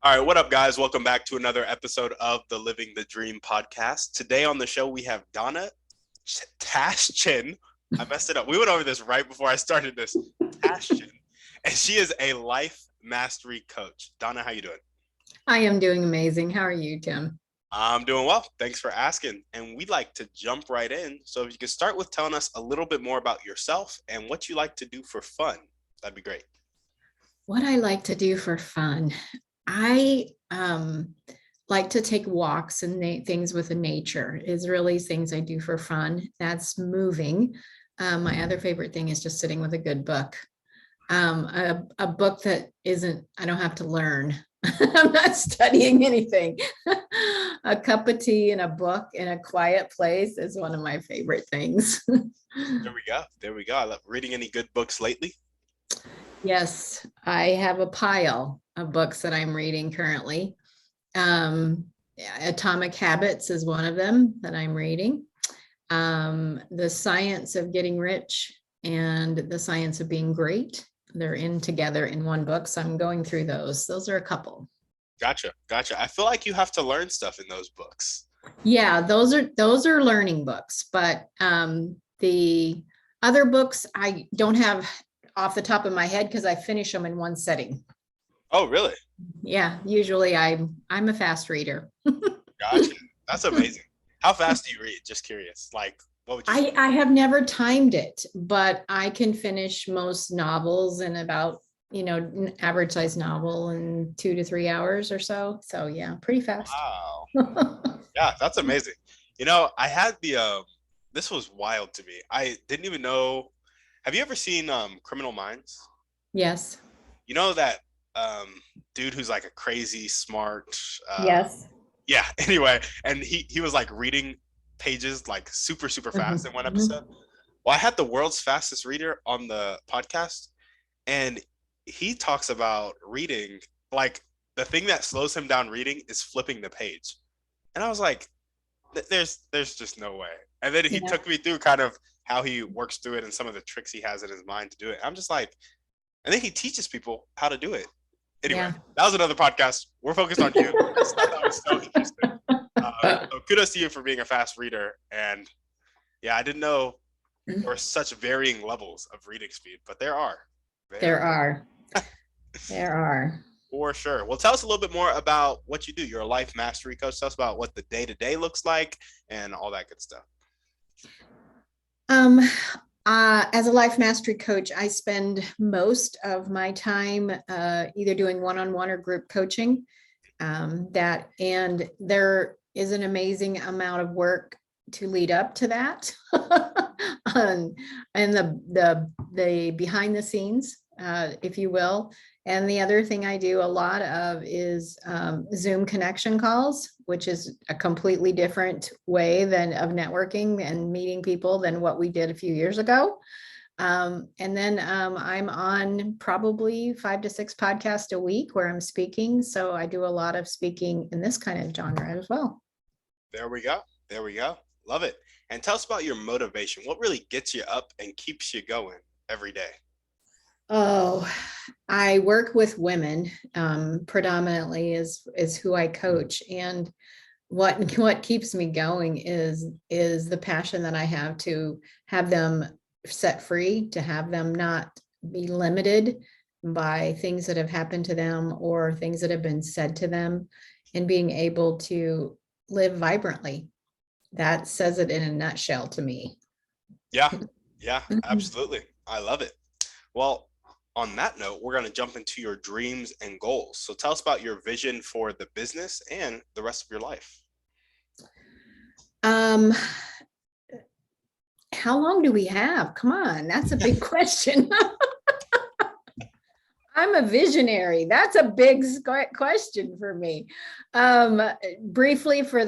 All right, what up, guys? Welcome back to another episode of the Living the Dream podcast. Today on the show, we have Donna Tashjian. I messed it up. We went over this right before I started this. Tashjian, and she is a life mastery coach. Donna, how you doing? I am doing amazing. How are you, Tim? I'm doing well. Thanks for asking. And we'd like to jump right in. So if you could start with telling us a little bit more about yourself and what you like to do for fun, that'd be great. What I like to do for fun, I like to take walks and things with the nature is really things I do for fun. That's moving. My other favorite thing is just sitting with a good book. A book that isn't, I don't have to learn. I'm not studying anything. A cup of tea and a book in a quiet place is one of my favorite things. There we go. There we go. I love reading. Any good books lately? Yes, I have a pile of books that I'm reading currently. Um, Atomic Habits is one of them that I'm reading. The Science of Getting Rich and The Science of Being Great. They're in together in one book. So I'm going through those. Those are a couple. Gotcha. I feel like you have to learn stuff in those books. Yeah, those are learning books, but the other books I don't have off the top of my head because I finish them in one setting. Oh, really? Yeah, usually I'm a fast reader. Gotcha. That's amazing. How fast do you read? Just curious. Like, what would you say? I have never timed it, but I can finish most novels in about, an average size novel in 2 to 3 hours or so. So yeah, pretty fast. Wow. Yeah, that's amazing. I had this was wild to me. I didn't even know. Have you ever seen Criminal Minds? Yes. You know that um dude who's like a crazy smart Yes. yeah, anyway, and he was like reading pages like super fast in one episode. Well, I had the world's fastest reader on the podcast, and he talks about reading, like the thing that slows him down reading is flipping the page. And I was like, there's just no way. And then he Yeah. took me through kind of how he works through it and some of the tricks he has in his mind to do it. I'm just like, and then he teaches people how to do it. Anyway, Yeah. that was another podcast. We're focused on you. I thought that was so interesting. So kudos to you for being a fast reader. And yeah, I didn't know there were such varying levels of reading speed, but there are. There are. There are. For sure. Well, tell us a little bit more about what you do. You're a life mastery coach. Tell us about what the day-to-day looks like and all that good stuff. Um, as a life mastery coach, I spend most of my time either doing one-on-one or group coaching. And there is an amazing amount of work to lead up to that, and the behind the scenes, if you will. And the other thing I do a lot of is Zoom connection calls, which is a completely different way of networking and meeting people than what we did a few years ago. And then I'm on probably 5 to 6 podcasts a week where I'm speaking. So I do a lot of speaking in this kind of genre as well. There we go. There we go. Love it. And tell us about your motivation. What really gets you up and keeps you going every day? Oh, I work with women predominantly is who I coach, and what keeps me going is the passion that I have to have them set free, to have them not be limited by things that have happened to them or things that have been said to them, and being able to live vibrantly. That says it in a nutshell to me. Yeah. Yeah, absolutely. I love it. Well, on that note, we're going to jump into your dreams and goals. So tell us about your vision for the business and the rest of your life. How long do we have? Come on, that's a big question. I'm a visionary. That's a big question for me. Briefly for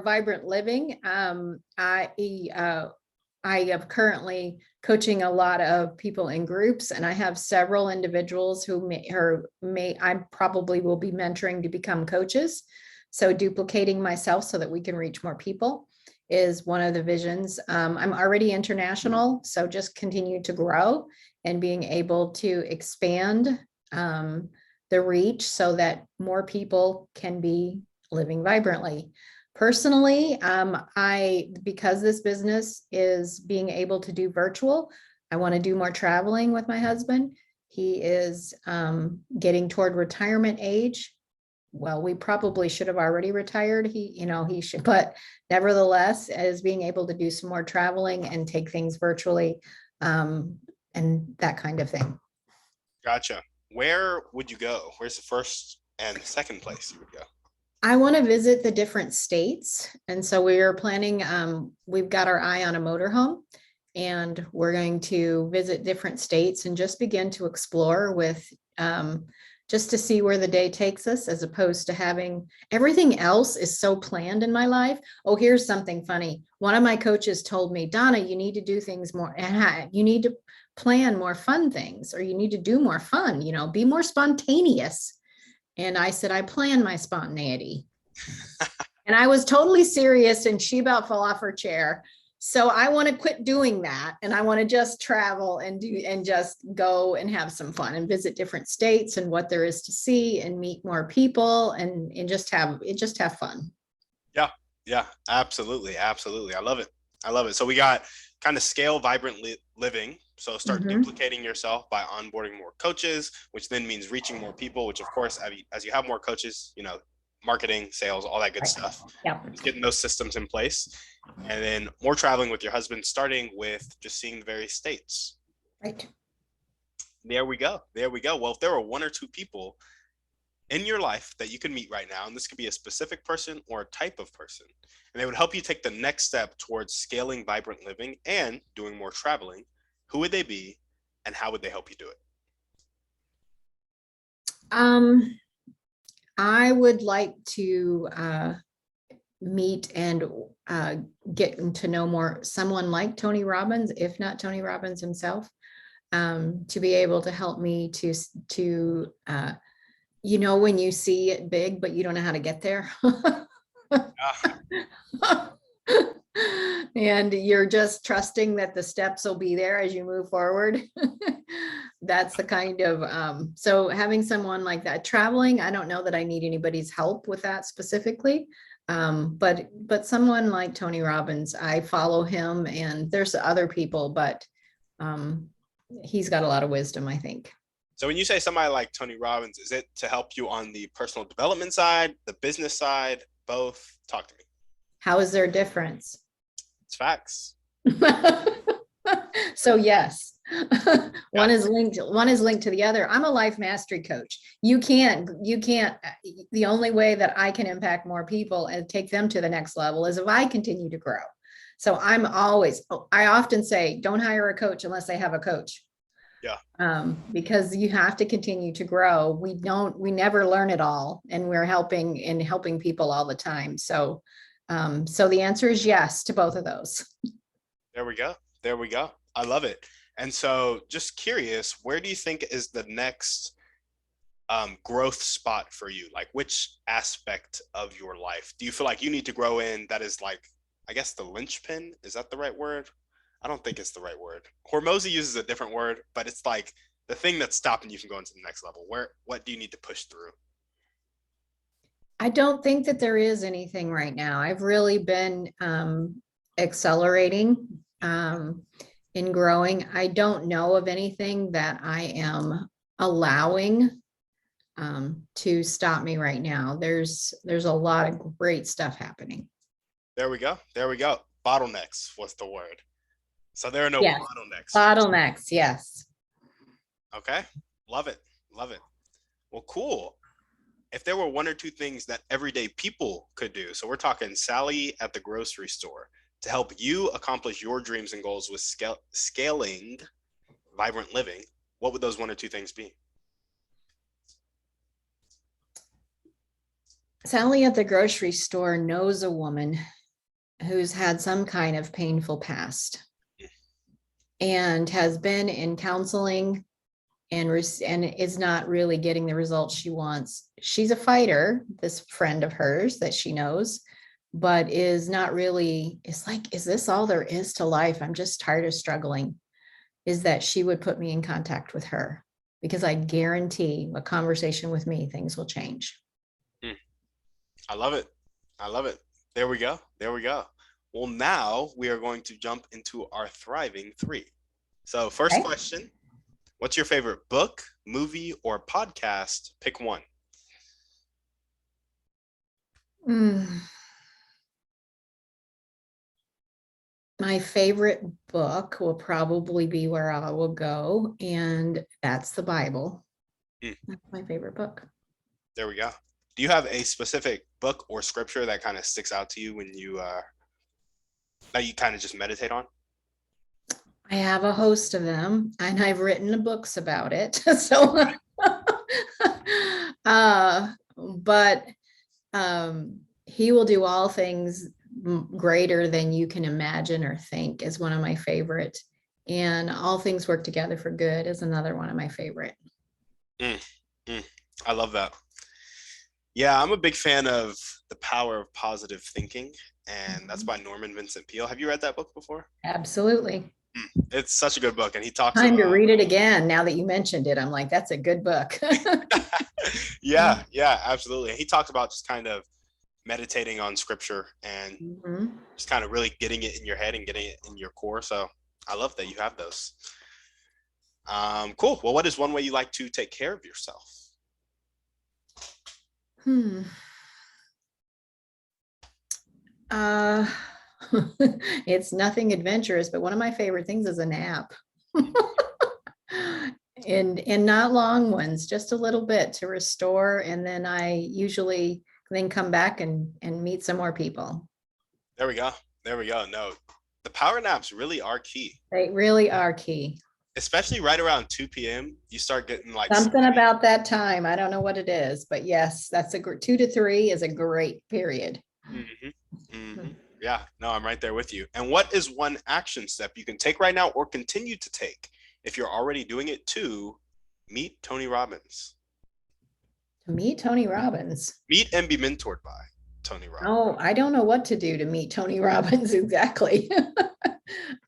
Vibrant Living, I am currently coaching a lot of people in groups, and I have several individuals who I probably will be mentoring to become coaches. So duplicating myself so that we can reach more people is one of the visions. I'm already international, so just continue to grow and being able to expand the the reach so that more people can be living vibrantly. Personally, because this business is being able to do virtual, I want to do more traveling with my husband. He is getting toward retirement age. Well, we probably should have already retired. He should, but nevertheless, as being able to do some more traveling and take things virtually, and that kind of thing. Gotcha. Where would you go? Where's the first and second place you would go? I want to visit the different states. And so we are planning, we've got our eye on a motorhome, and we're going to visit different states and just begin to explore with, just to see where the day takes us, as opposed to having everything else is so planned in my life. Oh, here's something funny. One of my coaches told me, Donna, you need to do things more, you need to plan more fun things, or you need to do more fun, be more spontaneous. And I said, I plan my spontaneity. And I was totally serious, and she about fell off her chair. So I want to quit doing that. And I want to just travel and just go and have some fun and visit different states and what there is to see and meet more people and just have fun. Yeah. Yeah, absolutely. Absolutely. I love it. I love it. So we got kind of scale vibrant living. So start duplicating yourself by onboarding more coaches, which then means reaching more people, which of course, as you have more coaches, marketing, sales, all that good stuff. Yeah. Getting those systems in place. And then more traveling with your husband, starting with just seeing the various states. Right. There we go. There we go. Well, if there are one or two people in your life that you can meet right now, and this could be a specific person or a type of person, and they would help you take the next step towards scaling vibrant living and doing more traveling, who would they be and how would they help you do it? I would like to meet and get to know more someone like Tony Robbins, if not Tony Robbins himself, to be able to help me to when you see it big, but you don't know how to get there. And you're just trusting that the steps will be there as you move forward. That's the kind of, so having someone like that. Traveling, I don't know that I need anybody's help with that specifically. But someone like Tony Robbins, I follow him, and there's other people, but he's got a lot of wisdom, I think. So when you say somebody like Tony Robbins, is it to help you on the personal development side, the business side, both? Talk to me. How is there a difference? It's facts. So yes, one is linked to the other. I'm a life mastery coach. You can't, the only way that I can impact more people and take them to the next level is if I continue to grow. So I often say, don't hire a coach unless they have a coach. Yeah. Because you have to continue to grow. We never learn it all, and we're helping people all the time. So the answer is yes to both of those. There we go. There we go. I love it. And so just curious, where do you think is the next growth spot for you? Like, which aspect of your life do you feel like you need to grow in that is like, I guess, the linchpin? Is that the right word? I don't think it's the right word. Hormozy uses a different word, but it's like the thing that's stopping you from going to the next level. What do you need to push through? I don't think that there is anything right now. I've really been accelerating in growing. I don't know of anything that I am allowing to stop me right now. There's a lot of great stuff happening. There we go. There we go. Bottlenecks was the word. So there are no bottlenecks. Bottlenecks, yes. Okay. Love it. Love it. Well, cool. If there were one or two things that everyday people could do, so we're talking Sally at the grocery store, to help you accomplish your dreams and goals with scaling vibrant living, what would those one or two things be? Sally at the grocery store knows a woman who's had some kind of painful past and has been in counseling and is not really getting the results she wants. She's a fighter, this friend of hers that she knows, but is not really, it's like, is this all there is to life? I'm just tired of struggling. Is that she would put me in contact with her. because I guarantee a conversation with me, things will change. I love it. I love it. There we go. There we go. Well, now we are going to jump into our thriving three. So, first Okay. question, what's your favorite book, movie, or podcast? Pick one. Mm. My favorite book will probably be where I will go, and that's the Bible. Mm, That's my favorite book. there we go. Do you have a specific book or scripture that kind of sticks out to you when you that you kind of just meditate on? I have a host of them, and I've written books about it. So, but he will do all things greater than you can imagine or think is one of my favorite. And all things work together for good is another one of my favorite. Mm, mm, I love that. Yeah, I'm a big fan of The Power of Positive Thinking, and that's by Norman Vincent Peale. Have you read that book before? Absolutely. It's such a good book, and he talks Time to about read it again. Now that you mentioned it, I'm like, that's a good book. yeah, yeah, absolutely. He talks about just kind of meditating on scripture and Mhm. just kind of really getting it in your head and getting it in your core. So I love that you have those. Cool. Well, what is one way you like to take care of yourself? Hmm. Uh, it's nothing adventurous, but one of my favorite things is a nap. And not long ones, just a little bit to restore, and then I usually then come back and meet some more people. There we go. There we go. No, the power naps really are key, They really are key. especially right around 2 p.m. You start getting like Something sleepy. about that time, I don't know what it is, but yes, that's 2 to 3 is a great period. Hmm. Hmm. Yeah, no, I'm right there with you. And what is one action step you can take right now or continue to take if you're already doing it to meet Tony Robbins? To meet Tony Robbins. Meet and be mentored by Tony Robbins. Oh, I don't know what to do to meet Tony Robbins exactly.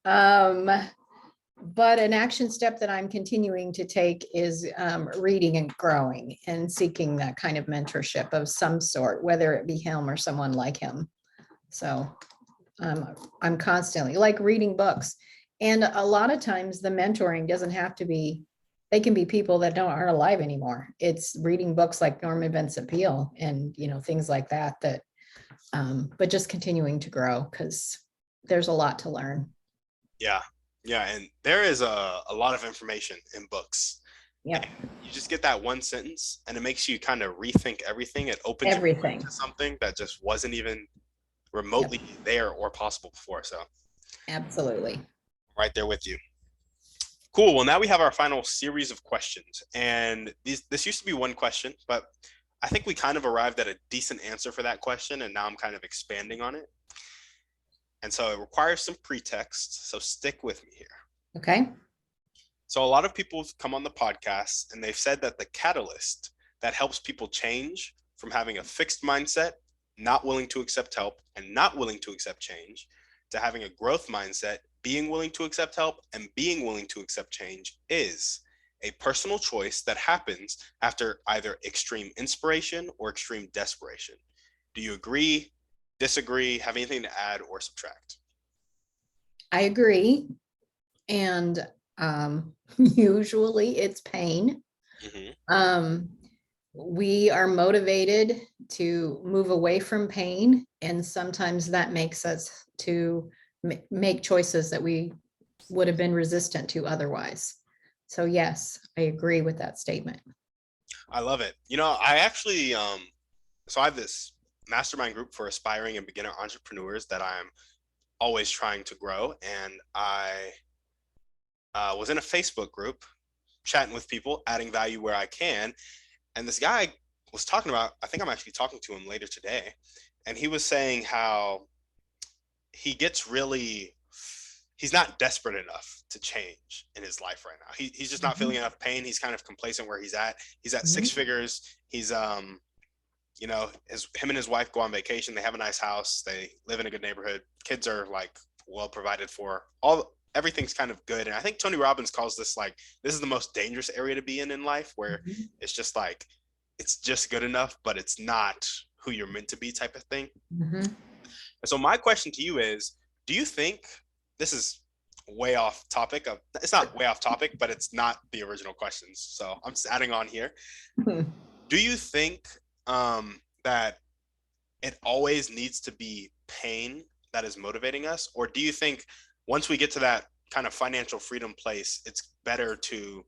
um, but an action step that I'm continuing to take is reading and growing and seeking that kind of mentorship of some sort, whether it be him or someone like him. So I'm constantly like reading books. And a lot of times the mentoring doesn't have to be, they can be people that aren't alive anymore. It's reading books like Norman Vincent Peale and, things like that, but just continuing to grow because there's a lot to learn. Yeah. Yeah. And there is a lot of information in books. Yep. And you just get that one sentence and it makes you kind of rethink everything. It opens your mind Everything. to something that just wasn't even remotely Yep. there or possible before. So Absolutely. right there with you. Cool. Well, now we have our final series of questions. And this used to be one question, but I think we kind of arrived at a decent answer for that question. And now I'm kind of expanding on it. And so it requires some pretext. So stick with me here. Okay. So a lot of people have come on the podcast and they've said that the catalyst that helps people change from having a fixed mindset, not willing to accept help, and not willing to accept change, to having a growth mindset, being willing to accept help, and being willing to accept change is a personal choice that happens after either extreme inspiration or extreme desperation. Do you agree, disagree, have anything to add or subtract? I agree. And usually it's pain. Mm-hmm. We are motivated to move away from pain, and sometimes that makes us to make choices that we would have been resistant to otherwise. So yes, I agree with that statement. I love it. I actually so I have this mastermind group for aspiring and beginner entrepreneurs that I'm always trying to grow. And I was in a Facebook group chatting with people, adding value where I can. And this guy was talking about, I think I'm actually talking to him later today. And he was saying how he gets really, he's not desperate enough to change in his life right now. He's just not feeling enough pain. He's kind of complacent where he's at. He's at six figures. He's, him and his wife go on vacation. They have a nice house. They live in a good neighborhood. Kids are like well provided for. everything's kind of good. And I think Tony Robbins calls this like, this is the most dangerous area to be in life, where Mhm. it's just like, it's just good enough, but it's not who you're meant to be type of thing. Mhm. And so my question to you is, do you think, this is way off topic of, it's not way off topic, but it's not the original questions. So I'm just adding on here. Mhm. Do you think that it always needs to be pain that is motivating us? Or do you think once we get to that kind of financial freedom place, it's better to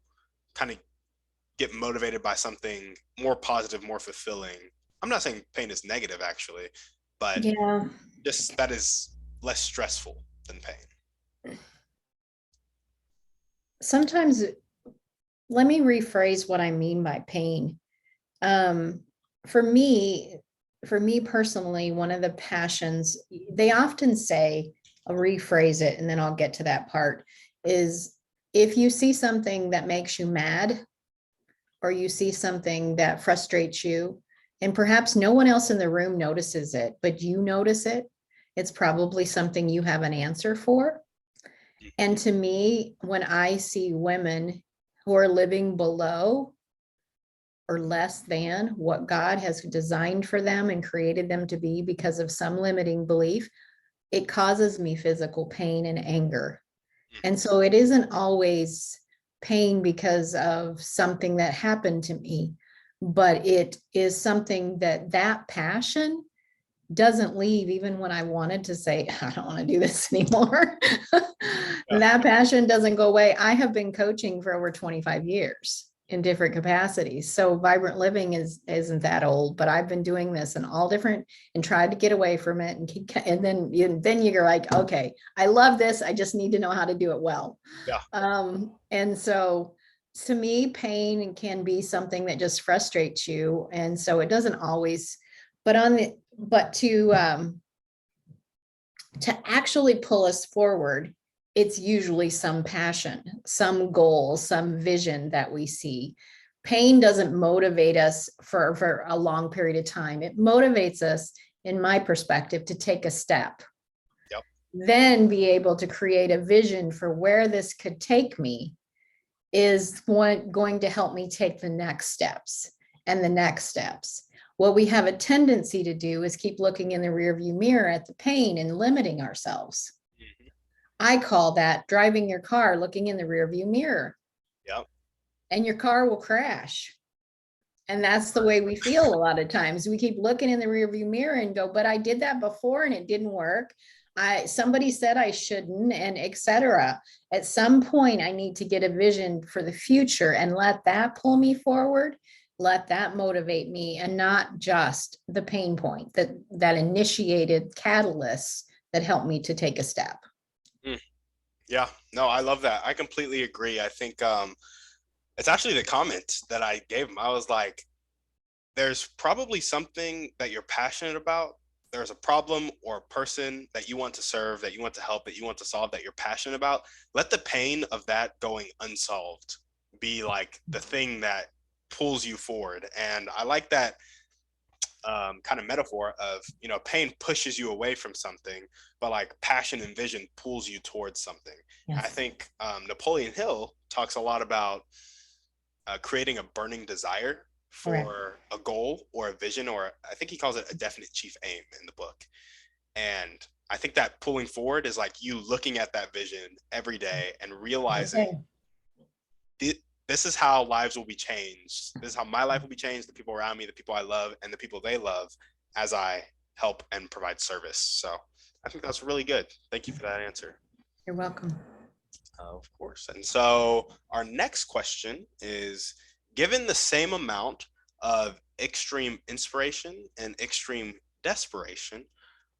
kind of get motivated by something more positive, more fulfilling? I'm not saying pain is negative actually, but Yeah. just that is less stressful than pain. Sometimes, let me rephrase what I mean by pain. Um, for me, for me personally, one of the passions, they often say, I'll rephrase it and then I'll get to that part, is if you see something that makes you mad, or you see something that frustrates you, and perhaps no one else in the room notices it, but you notice it, it's probably something you have an answer for. And to me, when I see women who are living below or less than what God has designed for them and created them to be because of some limiting belief, it causes me physical pain and anger. And so it isn't always pain because of something that happened to me, but it is something that passion doesn't leave even when I wanted to say, I don't want to do this anymore. Yeah. That passion doesn't go away. I have been coaching for over 25 years in different capacities. So vibrant living isn't that old, but I've been doing this in all different and tried to get away from it and then you're like, okay, I love this. I just need to know how to do it well. Yeah. And so to me, pain can be something that just frustrates you. And so it doesn't always, but to actually pull us forward, it's usually some passion, some goal, some vision that we see. Pain doesn't motivate us for a long period of time. It motivates us, in my perspective, to take a step, Yep. then be able to create a vision for where this could take me, is going to help me take the next steps and the next steps. What we have a tendency to do is keep looking in the rearview mirror at the pain and limiting ourselves. Mhm. I call that driving your car, looking in the rearview mirror, Yep. and your car will crash. And that's the way we feel a lot of times. We keep looking in the rearview mirror and go, but I did that before and it didn't work. Somebody said I shouldn't, and etc. At some point, I need to get a vision for the future and let that pull me forward. Let that motivate me, and not just the pain point that initiated catalysts that helped me to take a step. Mm. Yeah. No, I love that. I completely agree. I think it's actually the comment that I gave him. I was like, there's probably something that you're passionate about. There's a problem or a person that you want to serve, that you want to help, that you want to solve, that you're passionate about. Let the pain of that going unsolved be like the thing that pulls you forward. And I like that kind of metaphor of, pain pushes you away from something, but like passion and vision pulls you towards something. Yes. I think Napoleon Hill talks a lot about creating a burning desire for a goal or a vision, or I think he calls it a definite chief aim in the book. And I think that pulling forward is like you looking at that vision every day and realizing this is how lives will be changed. This is how my life will be changed, the people around me, the people I love, and the people they love, as I help and provide service. So I think that's really good. Thank you for that answer. You're welcome. Of course. And so our next question is, given the same amount of extreme inspiration and extreme desperation,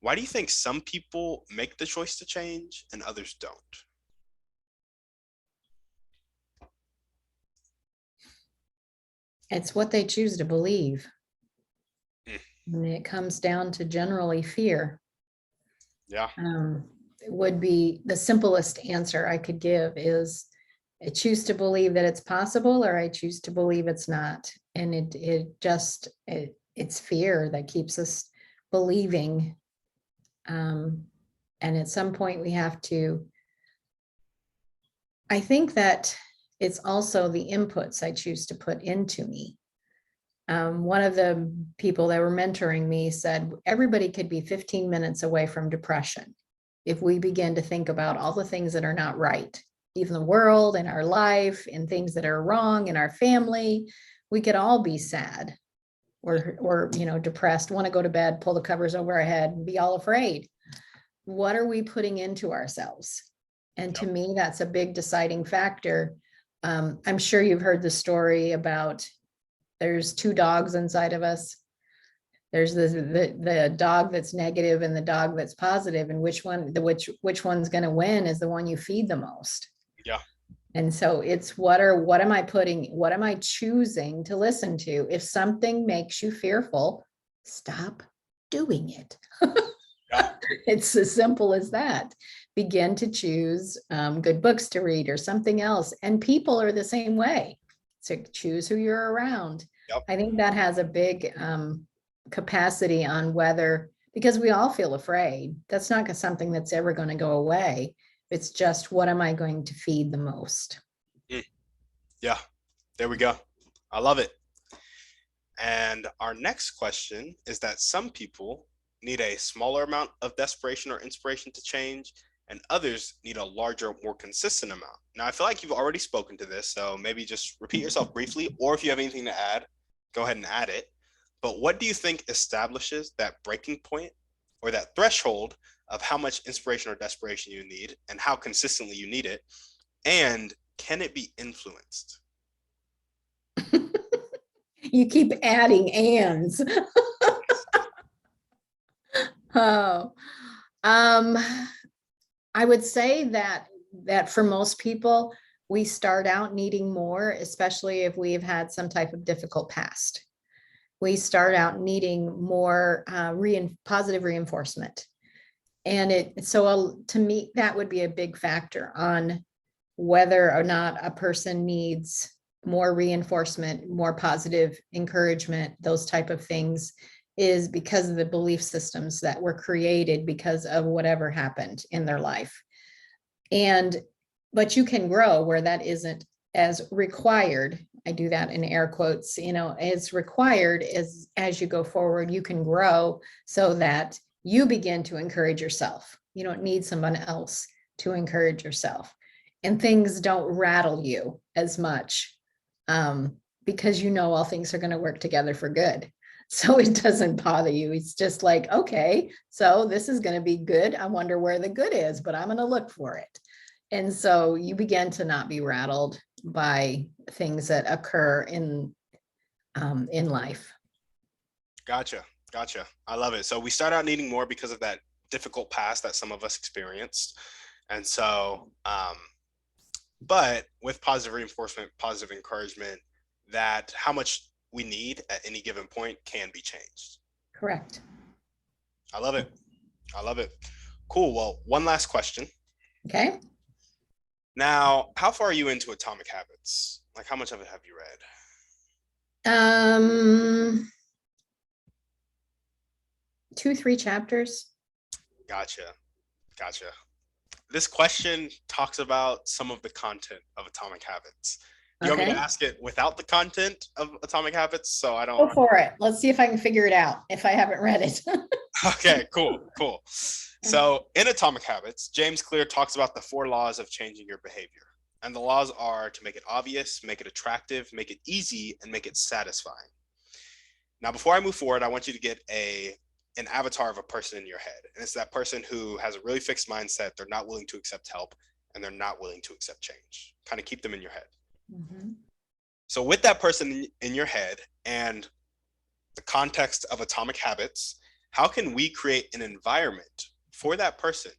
why do you think some people make the choice to change and others don't? It's what they choose to believe. And it comes down to generally fear. Yeah. It would be the simplest answer I could give is I choose to believe that it's possible, or I choose to believe it's not. And it's fear that keeps us believing. And at some point we have to I think that it's also the inputs I choose to put into me. One of the people that were mentoring me said everybody could be 15 minutes away from depression if we begin to think about all the things that are not right, even the world and our life and things that are wrong in our family. We could all be sad or depressed, want to go to bed, pull the covers over our head and be all afraid. What are we putting into ourselves? And to me, that's a big deciding factor. I'm sure you've heard the story about there's two dogs inside of us. There's the dog that's negative and the dog that's positive, and which one's going to win is the one you feed the most. Yeah. And so it's what am I choosing to listen to? If something makes you fearful, stop doing it. Yeah. It's as simple as that. Begin to choose good books to read or something else. And people are the same way. So choose who you're around. Yep. I think that has a big capacity on whether, because we all feel afraid. That's not something that's ever going to go away. It's just, what am I going to feed the most? Yeah, there we go. I love it. And our next question is that some people need a smaller amount of desperation or inspiration to change, and others need a larger, more consistent amount. Now, I feel like you've already spoken to this, so maybe just repeat yourself briefly, or if you have anything to add, go ahead and add it. But what do you think establishes that breaking point or that threshold of how much inspiration or desperation you need and how consistently you need it? And can it be influenced? You keep adding ands. Oh, I would say that for most people, we start out needing more, especially if we've had some type of difficult past. We start out needing more positive reinforcement. And to me, that would be a big factor on whether or not a person needs more reinforcement, more positive encouragement, those type of things, is because of the belief systems that were created because of whatever happened in their life. But you can grow where that isn't as required. I do that in air quotes, as required as you go forward, you can grow so that you begin to encourage yourself. You don't need someone else to encourage yourself. And things don't rattle you as much because all things are going to work together for good. So it doesn't bother you. It's just like, okay, so this is going to be good. I wonder where the good is, but I'm going to look for it. And so you begin to not be rattled by things that occur in life. Gotcha. I love it. So we start out needing more because of that difficult past that some of us experienced. And so, but with positive reinforcement, positive encouragement, that how much we need at any given point can be changed. Correct. I love it. Cool. Well, one last question. Okay. Now, how far are you into Atomic Habits? Like, how much of it have you read? 2-3 chapters. Gotcha. This question talks about some of the content of Atomic Habits. You want me to ask it without the content of Atomic Habits? So I don't. Go for it. Let's see if I can figure it out if I haven't read it. Okay, cool. So in Atomic Habits, James Clear talks about the 4 laws of changing your behavior. And the laws are to make it obvious, make it attractive, make it easy, and make it satisfying. Now, before I move forward, I want you to get an avatar of a person in your head. And it's that person who has a really fixed mindset. They're not willing to accept help, and they're not willing to accept change. Kind of keep them in your head. Mm-hmm. So with that person in your head and the context of Atomic Habits, how can we create an environment for that person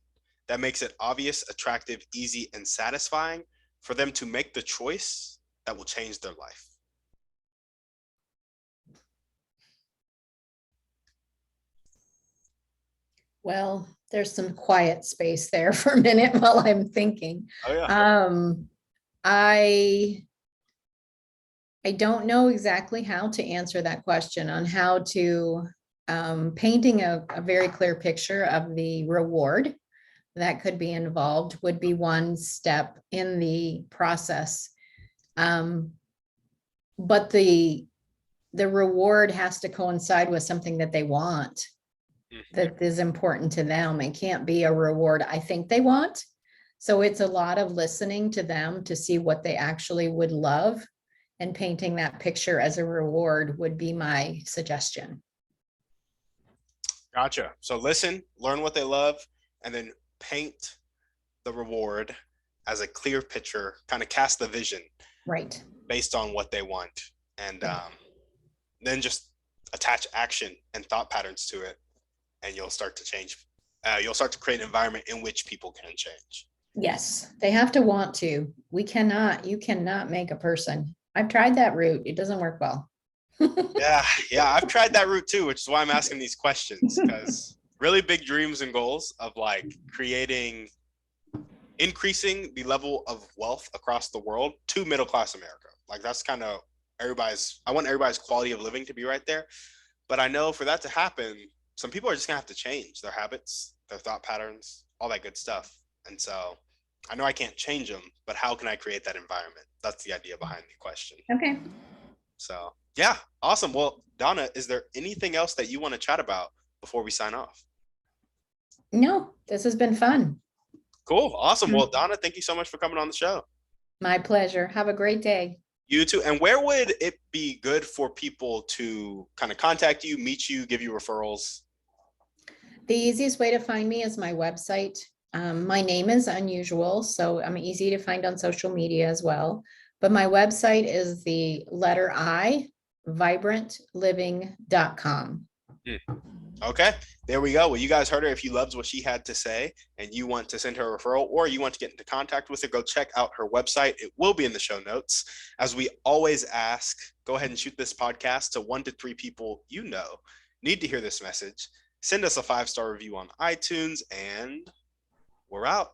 that makes it obvious, attractive, easy, and satisfying for them to make the choice that will change their life? Well, there's some quiet space there for a minute while I'm thinking. Oh, yeah. I don't know exactly how to answer that question on how to painting a very clear picture of the reward that could be involved would be one step in the process. But the reward has to coincide with something that they want, that is important to them. It can't be a reward I think they want. So it's a lot of listening to them to see what they actually would love, and painting that picture as a reward would be my suggestion. Gotcha. So listen, learn what they love, and then paint the reward as a clear picture, kind of cast the vision Right. based on what they want. And then just attach action and thought patterns to it, and you'll start to change. You'll start to create an environment in which people can change. Yes, they have to want to. You cannot make a person. I've tried that route. It doesn't work well. Yeah, I've tried that route too, which is why I'm asking these questions, because really big dreams and goals of like increasing the level of wealth across the world to middle class America. Like that's kind of I want everybody's quality of living to be right there. But I know for that to happen, some people are just gonna have to change their habits, their thought patterns, all that good stuff. And so I know I can't change them, but how can I create that environment? That's the idea behind the question. Okay. So yeah, awesome. Well, Donna, is there anything else that you want to chat about before we sign off? No, this has been fun. Cool. Awesome. Well, Donna, thank you so much for coming on the show. My pleasure. Have a great day. You too. And where would it be good for people to kind of contact you, meet you, give you referrals? The easiest way to find me is my website. My name is unusual, so I'm easy to find on social media as well. But my website is the letter I, vibrantliving.com. Okay, there we go. Well, you guys heard her. If you loved what she had to say and you want to send her a referral or you want to get into contact with her, go check out her website. It will be in the show notes. As we always ask, go ahead and shoot this podcast to 1 to 3 people you know need to hear this message. Send us a 5-star review on iTunes, and we're out.